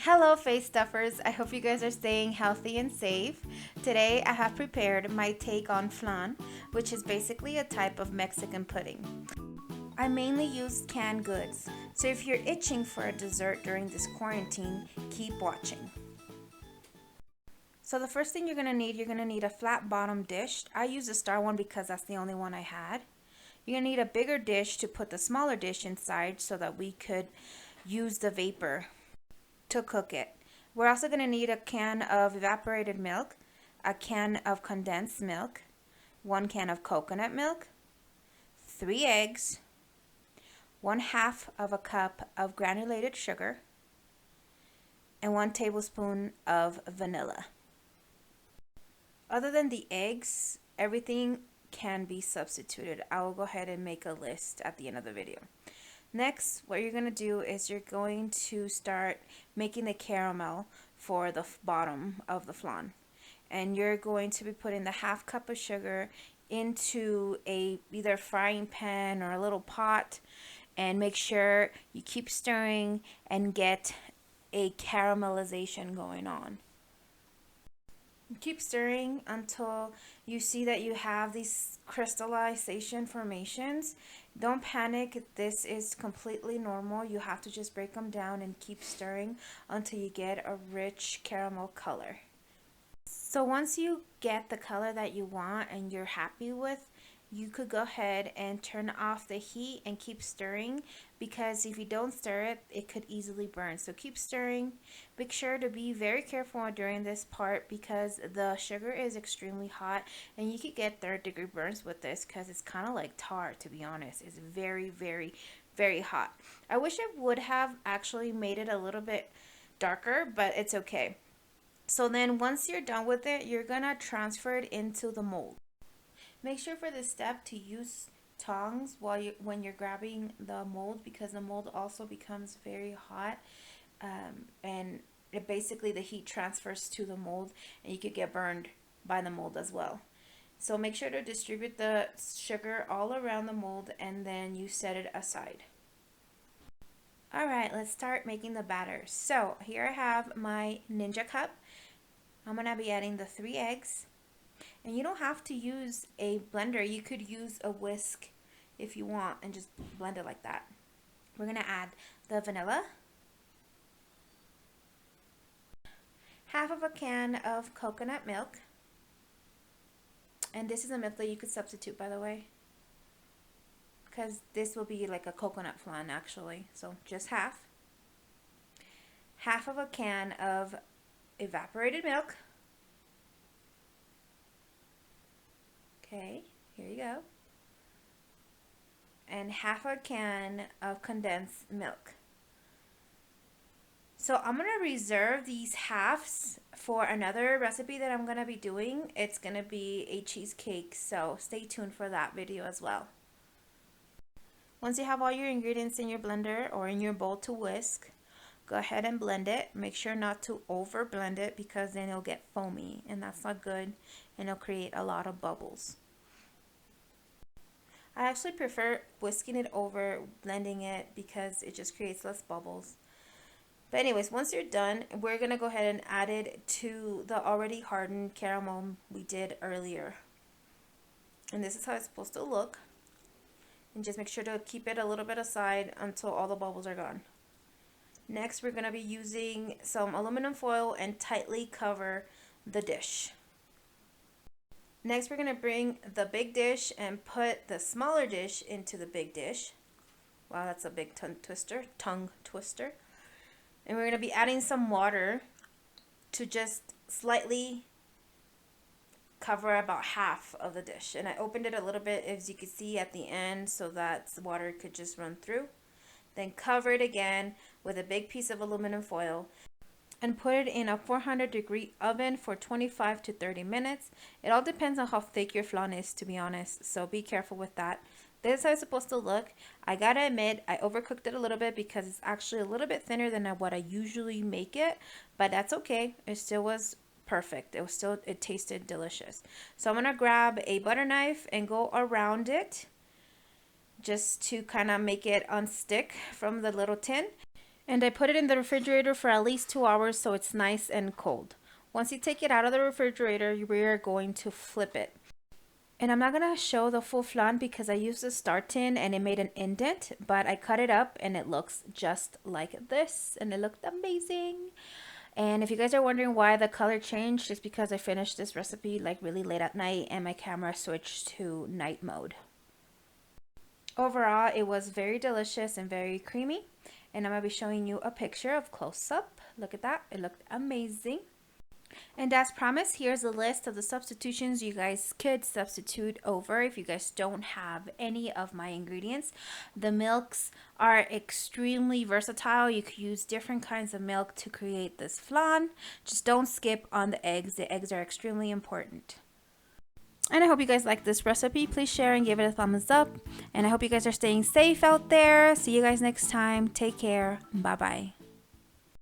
Hello face stuffers, I hope you guys are staying healthy and safe. Today I have prepared my take on flan, which is basically a type of Mexican pudding. I mainly use canned goods, so if you're itching for a dessert during this quarantine, keep watching. So the first thing you're gonna need a flat bottom dish. I use the star one because that's the only one I had. You're gonna need a bigger dish to put the smaller dish inside so that we could use the vapor to cook it. We're also going to need a can of evaporated milk, a can of condensed milk, 1 can of coconut milk, 3 eggs, 1/2 of a cup of granulated sugar, and 1 tablespoon of vanilla. Other than the eggs, everything can be substituted. I will go ahead and make a list at the end of the video. Next, what you're going to do is you're going to start making the caramel for the bottom of the flan. And you're going to be putting the 1/2 cup of sugar into a either frying pan or a little pot, and make sure you keep stirring and get a caramelization going on. Keep stirring until you see that you have these crystallization formations. Don't panic, this is completely normal. You have to just break them down and keep stirring until you get a rich caramel color. So once you get the color that you want and you're happy with, you could go ahead and turn off the heat and keep stirring, because if you don't stir it, it could easily burn. So keep stirring. Make sure to be very careful during this part because the sugar is extremely hot and you could get 3rd-degree burns with this because it's kind of like tar, to be honest. It's very, very, very hot. I wish I would have actually made it a little bit darker, but it's okay. So then once you're done with it, you're gonna transfer it into the mold. Make sure for this step to use tongs when you're grabbing the mold, because the mold also becomes very hot, and basically the heat transfers to the mold and you could get burned by the mold as well. So make sure to distribute the sugar all around the mold and then you set it aside. Alright, let's start making the batter. So here I have my Ninja cup. I'm going to be adding the 3 eggs. And you don't have to use a blender. You could use a whisk if you want and just blend it like that. We're going to add the vanilla, 1/2 of a can of coconut milk. And this is a milk that you could substitute, by the way, because this will be like a coconut flan actually. So just 1/2. 1/2 of a can of evaporated milk. Okay, here you go. And 1/2 a can of condensed milk. So I'm going to reserve these halves for another recipe that I'm going to be doing. It's going to be a cheesecake, so stay tuned for that video as well. Once you have all your ingredients in your blender or in your bowl to whisk, go ahead and blend it. Make sure not to over blend it because then it'll get foamy and that's not good and it'll create a lot of bubbles. I actually prefer whisking it over blending it because it just creates less bubbles. But anyways, once you're done, we're going to go ahead and add it to the already hardened caramel we did earlier. And this is how it's supposed to look. And just make sure to keep it a little bit aside until all the bubbles are gone. Next, we're going to be using some aluminum foil and tightly cover the dish. Next, we're going to bring the big dish and put the smaller dish into the big dish. Wow, that's a big tongue twister. And we're going to be adding some water to just slightly cover about 1/2 of the dish. And I opened it a little bit, as you can see at the end, so that the water could just run through. Then cover it again with a big piece of aluminum foil and put it in a 400-degree oven for 25 to 30 minutes. It all depends on how thick your flan is, to be honest, so be careful with that. This is how it's supposed to look. I gotta admit, I overcooked it a little bit because it's actually a little bit thinner than what I usually make it, but that's okay. It still was perfect. It tasted delicious. So I'm gonna grab a butter knife and go around it just to kind of make it unstick from the little tin. And I put it in the refrigerator for at least 2 hours so it's nice and cold. Once you take it out of the refrigerator, we are going to flip it. And I'm not going to show the full flan because I used a star tin and it made an indent, but I cut it up and it looks just like this and it looked amazing. And if you guys are wondering why the color changed, it's because I finished this recipe like really late at night and my camera switched to night mode. Overall, it was very delicious and very creamy. And I'm going to be showing you a picture of close up. Look at that. It looked amazing. And as promised, here's a list of the substitutions you guys could substitute over if you guys don't have any of my ingredients. The milks are extremely versatile. You could use different kinds of milk to create this flan. Just don't skip on the eggs. The eggs are extremely important. And I hope you guys like this recipe. Please share and give it a thumbs up. And I hope you guys are staying safe out there. See you guys next time. Take care. Bye-bye.